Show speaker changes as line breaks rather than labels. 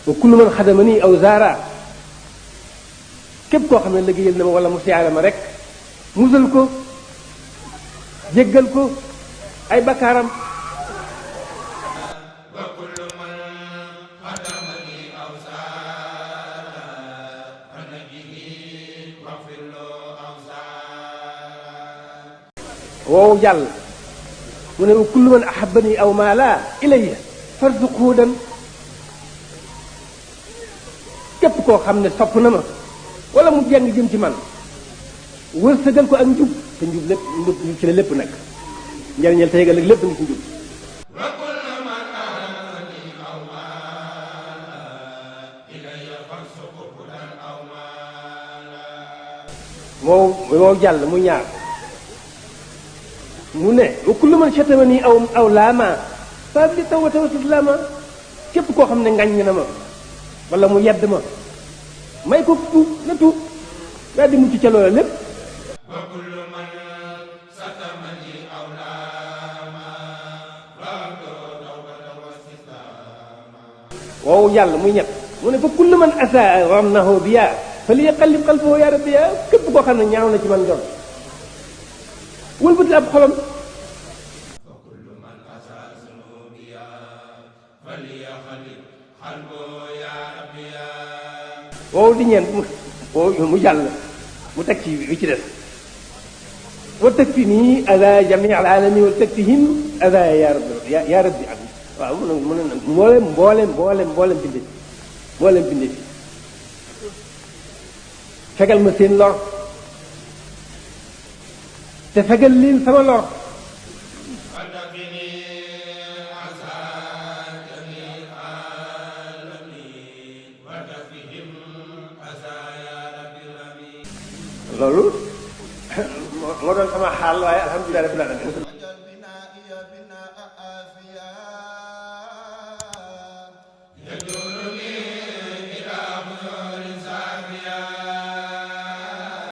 wa kullu man xadamani aw zaara képp koo xam ne liggéeyal na ma wala mu siyaare ma rek musal ko jéggal ko ay bakkaaram. woowu jàll mu ne kullu man ahabbani aw maala ilayya farzuqhu dan képp koo xam ne sopp na ma wala mu jàng jëm ci man wërsëgal ko ak njub te njub lépp njub ci la lépp nag njariñal tey ëllëg lépp ngi ci njub. moo jàll mu ñaar mu ne wa kullu man shatamani aw laama fa li tawbata wa istislaama képp koo xam ne ngañ na ma wala mu yedd ma may ko tuub na tuub daal di mucc ca loola lépp. wa kullu man shatamani aw laama fa tawbata wa istislaama wow yàlla muy ñett mu ne fa kullu man asaa ramnahu biya fa li yaqallib qalbahu ya rabbi ya képp koo xam ne ñaaw na ci man jot wëlbati ab xolam. wow di ñeent mu jàll mu teg ci wi ci des wa teg fi nii ada jami al alami wa teg fi him ada ya rabbi am waaw mu ne mboolem binde fi fegal ma seen lor te fegal leen sama lor. loolu moo doon sama xaal waaye alhamdulilah rabbil alamin